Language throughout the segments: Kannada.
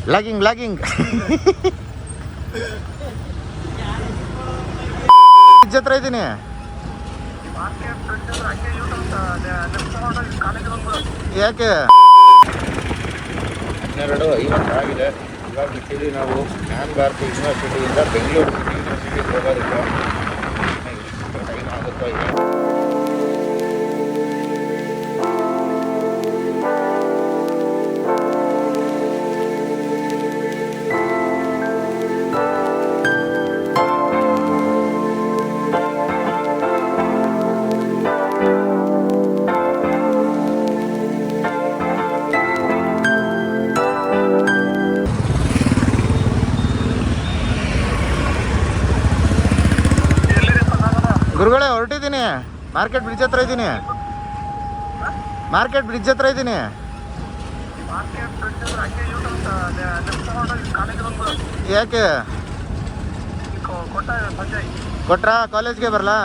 ಬ್ಲಾಗಿಂಗ್ ಹತ್ರ ಇದ್ದೀನಿ. ಯಾಕೆ 12:50 ಆಗಿದೆ. ಇವಾಗ ಬಿಟ್ಟಿದ್ವಿ ನಾವು ಜ್ಞಾನ ಭಾರತಿ ಯೂನಿವರ್ಸಿಟಿಯಿಂದ ಬೆಂಗಳೂರು ಸಿಟಿ ಯೂನಿವರ್ಸಿಟಿಗೆ ಹೋಗೋದಕ್ಕೆ. ಟೈಮ್ ಆಗುತ್ತೋ ಈಗ. ಗುರುಗಳೇ ಹೊರಟಿದ್ದೀನಿ. ಮಾರ್ಕೆಟ್ ಬ್ರಿಡ್ಜ್ ಹತ್ರ ಇದ್ದೀನಿ. ಯಾಕೆ ಕೊಟ್ರಾ? ಕಾಲೇಜ್ಗೆ ಬರಲಾ?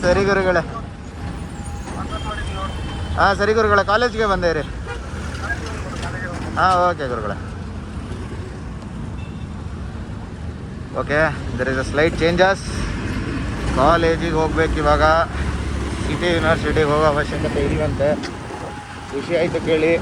ಸರಿ ಗುರುಗಳೇ. ಹಾಂ ಸರಿ ಗುರುಗಳೇ, ಕಾಲೇಜ್ಗೆ ಬಂದೆ ರೀ. ಹಾಂ ಓಕೆ ಗುರುಗಳೇ. Okay, there is a slight changes. ಕಾಲೇಜಿಗೆ ಹೋಗ್ಬೇಕು ಇವಾಗ. ಸಿಟಿ ಯೂನಿವರ್ಸಿಟಿಗೆ ಹೋಗೋ ಅವಶ್ಯಕತೆ ಇಲ್ವಂತೆ. ಖುಷಿ ಆಯಿತು ಕೇಳಿ.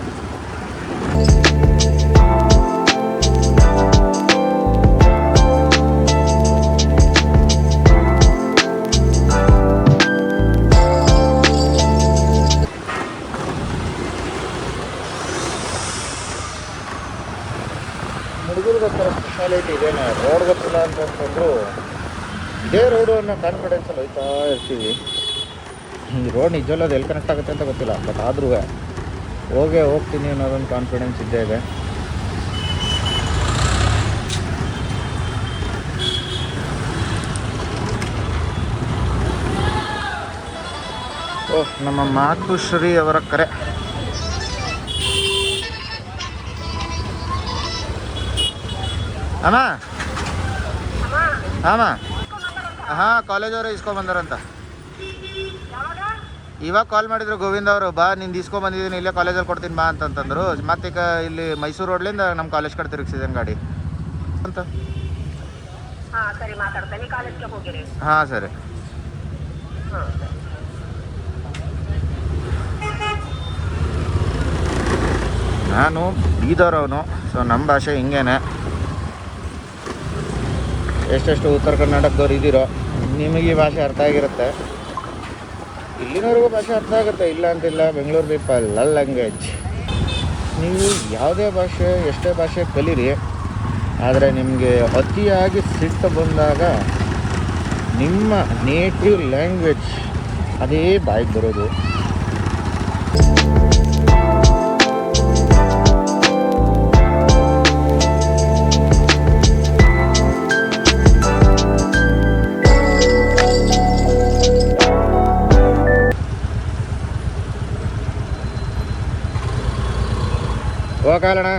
ಹುಡುಗರಿಗೆ ಒಂಥರ ಸ್ಪೆಷಾಲಿಟಿ ಇದೇನೆ. ರೋಡ್ ಗೊತ್ತಿಲ್ಲ ಅಂತಂದ್ರು ಇದೇ ರೋಡು ಅನ್ನೋ ಕಾನ್ಫಿಡೆನ್ಸಲ್ಲಿ ಹೋಗ್ತಾ ಇರ್ತೀವಿ. ಈ ರೋಡ್ ನಿಜವಲ್ಲ ಅದು ಎಲ್ಲಿ ಕನೆಕ್ಟ್ ಆಗುತ್ತೆ ಅಂತ ಗೊತ್ತಿಲ್ಲ, ಬಟ್ ಆದ್ರೂ ಹೋಗ್ತೀನಿ ಅನ್ನೋದೊಂದು ಕಾನ್ಫಿಡೆನ್ಸ್ ಇದ್ದೇ ಇದೆ. ಓಹ್, ನಮ್ಮ ಮಾತುಶ್ರೀ ಅವರ ಕರೆ. ಅಮ್ಮ ಹಾಂ ಹಾಂ, ಕಾಲೇಜವರು ಇಸ್ಕೊಂಬಂದಾರಂತ. ಇವಾಗ ಕಾಲ್ ಮಾಡಿದ್ರು ಗೋವಿಂದ ಅವರು, ಬಾ ನಿಂದು ಇಸ್ಕೊಂಬಂದಿದ್ದೀನಿ, ಇಲ್ಲೇ ಕಾಲೇಜಲ್ಲಿ ಕೊಡ್ತೀನಿ ಬಾ ಅಂತಂತಂದರು. ಮತ್ತೀಗ ಇಲ್ಲಿ ಮೈಸೂರು ರೋಡ್ಲಿಂದ ನಮ್ಮ ಕಾಲೇಜ್ ಕಡೆ ತಿರುಗಿಸಿದ್ದೇನೆ ಗಾಡಿ ಅಂತ. ಹಾಂ ಸರಿ. ನಾನು ಬೀದರವನು, ಸೊ ನಮ್ಮ ಭಾಷೆ ಹಿಂಗೇನೆ. ಎಷ್ಟೆಷ್ಟು ಉತ್ತರ ಕರ್ನಾಟಕದವ್ರು ಇದ್ದೀರೋ ನಿಮಗೆ ಈ ಭಾಷೆ ಅರ್ಥ ಆಗಿರುತ್ತೆ. ಇಲ್ಲಿನವರೆಗೂ ಭಾಷೆ ಅರ್ಥ ಆಗುತ್ತೆ, ಇಲ್ಲ ಅಂತಿಲ್ಲ. Bengaluru people language. ನೀವು ಯಾವುದೇ ಭಾಷೆ ಎಷ್ಟೇ ಭಾಷೆ ಕಲೀರಿ, ಆದರೆ ನಿಮಗೆ ಅತಿಯಾಗಿ ಸಿಟ್ಟು ಬಂದಾಗ ನಿಮ್ಮ ನೇಟಿವ್ ಲ್ಯಾಂಗ್ವೇಜ್ ಅದೇ ಬಾಯಿಗೆ ಬರೋದು. ಹೋಗಲ್ಲಣ್ಣ,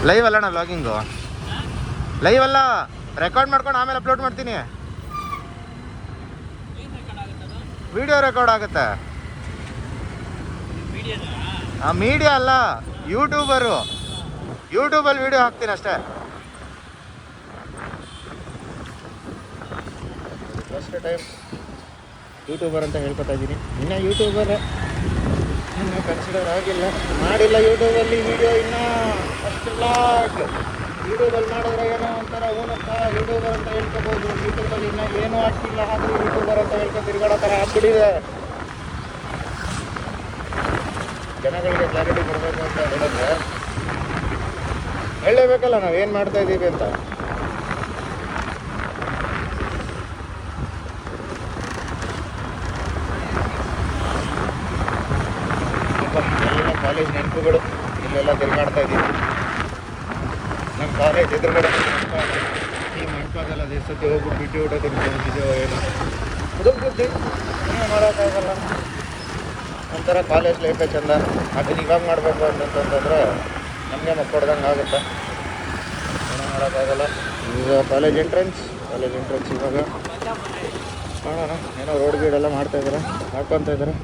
ಲೈವ್ ಅಲ್ಲಣ್ಣ, ವ್ಲಾಗಿಂಗು ಲೈವ್ ಅಲ್ಲ, ರೆಕಾರ್ಡ್ ಮಾಡ್ಕೊಂಡು ಆಮೇಲೆ ಅಪ್ಲೋಡ್ ಮಾಡ್ತೀನಿ. ವಿಡಿಯೋ ರೆಕಾರ್ಡ್ ಆಗುತ್ತೆ. ಮೀಡಿಯಾ ಅಲ್ಲ, ಯೂಟ್ಯೂಬರು. ಯೂಟ್ಯೂಬಲ್ಲಿ ವಿಡಿಯೋ ಹಾಕ್ತೀನಿ ಅಷ್ಟೇ. ಫಸ್ಟ್ ಟೈಮ್ ಯೂಟ್ಯೂಬರ್ ಅಂತ ಹೇಳ್ಕೊತಾ ಇದ್ದೀನಿ. ಇನ್ನೂ ಯೂಟ್ಯೂಬರ್ ಇನ್ನೂ ಕನ್ಸಿಡರ್ ಆಗಿಲ್ಲ, ಮಾಡಿಲ್ಲ ಯೂಟ್ಯೂಬಲ್ಲಿ ವಿಡಿಯೋ. ಇನ್ನೂ ಫಸ್ಟ್ ಬ್ಲಾಗ್ ಯೂಟ್ಯೂಬಲ್ಲಿ ಮಾಡಿದ್ರೆ ಏನೋ ಒಂಥರ ಊನಕ್ಕ ಯೂಟ್ಯೂಬರ್ ಅಂತ ಹೇಳ್ಕೊಬೋದು. ಯೂಟ್ಯೂಬಲ್ಲಿ ಇನ್ನೂ ಏನೂ ಆಗ್ತಿಲ್ಲ, ಆದರೂ ಯೂಟ್ಯೂಬರ್ ಅಂತ ಹೇಳ್ಕೊ ತಿರ್ಗಾಡೋ ಥರ ಆಗ್ಬಿಟ್ಟಿದೆ. ಜನಗಳಿಗೆ ಕ್ಲಾರಿಟಿ ಕೊಡಬೇಕು ಅಂತ ಹೇಳಿದ್ರೆ ಹೇಳಲೇಬೇಕಲ್ಲ ನಾವು ಏನು ಮಾಡ್ತಾ ಇದ್ದೀವಿ ಅಂತ. ಎಲ್ಲ ಕಾಲೇಜ್ ನೆನಪುಗಳು ಇಲ್ಲೆಲ್ಲ ತಿರುಗಾಡ್ತಾ ಇದ್ದೀವಿ. ನಮ್ಮ ಕಾಲೇಜ್ ಎದುರುಗಡೆ ಈ ಮಂಟಪದಲ್ಲ ದೇಶಕ್ಕೆ ಹೋಗ್ಬಿಟ್ಟು ಬಿಟ್ಟು ಊಟ ತಿನ್ಕೊಂಡಿದ್ದೀವೋ ಏನೋ ಹುಡುಗ್ಬುದ್ಧಿ, ಏನೂ ಮಾಡೋಕ್ಕಾಗಲ್ಲ. ಒಂಥರ ಕಾಲೇಜ್ ಲೈಫೇ ಚೆಂದ. ಅದನ್ನ ಇವಾಗ ಮಾಡಬೇಕು ಅಂತಂತಂದರೆ ನಮಗೆ ಮಕ್ಕಳ್ದಂಗೆ ಆಗುತ್ತೆ, ಏನೂ ಮಾಡೋಕ್ಕಾಗಲ್ಲ. ಈಗ ಕಾಲೇಜ್ ಎಂಟ್ರೆನ್ಸ್ ಇವಾಗ ನೋಡೋಣ, ಏನೋ ರೋಡ್ ಗೀಡೆಲ್ಲ ಮಾಡ್ತಾಯಿದ್ದಾರೆ, ಹಾಕ್ಕೊತ ಇದ್ದಾರೆ.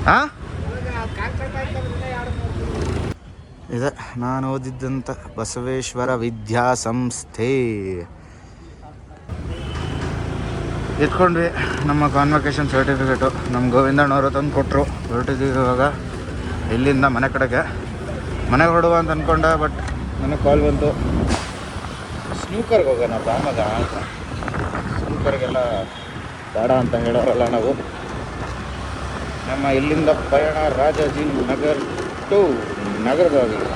ಹಾಂ, ಇದೆ ನಾನು ಓದಿದ್ದಂಥ ಬಸವೇಶ್ವರ ವಿದ್ಯಾಸಂಸ್ಥೆ. ಎತ್ಕೊಂಡ್ವಿ ನಮ್ಮ ಕಾನ್ವೊಕೇಶನ್ ಸರ್ಟಿಫಿಕೇಟು. ನಮ್ಮ ಗೋವಿಂದಣ್ಣವರು ತಂದು ಕೊಟ್ಟರು. ಹೊರಟಿದ್ದೀವಿ ಇವಾಗ ಇಲ್ಲಿಂದ ಮನೆ ಕಡೆಗೆ. ಮನೆಗೆ ಹೊರಡುವ ಅಂತ ಅಂದ್ಕೊಂಡೆ, ಬಟ್ ನನಗೆ ಕಾಲ್ ಬಂತು, ಸ್ನೂಕರ್ಗೆ ಹೋಗೋಣ ಬಾಮಗ ಅಂತ. ಸ್ನೂಕರ್ಗೆಲ್ಲ ಬೇಡ ಅಂತ ಹೇಳೋರಲ್ಲ ನಾವು. ನಮ್ಮ ಇಲ್ಲಿಂದ ಪಯಣ ರಾಜಾಜಿನಗರ್ ಟು ನಗರದವರೆಗೆ.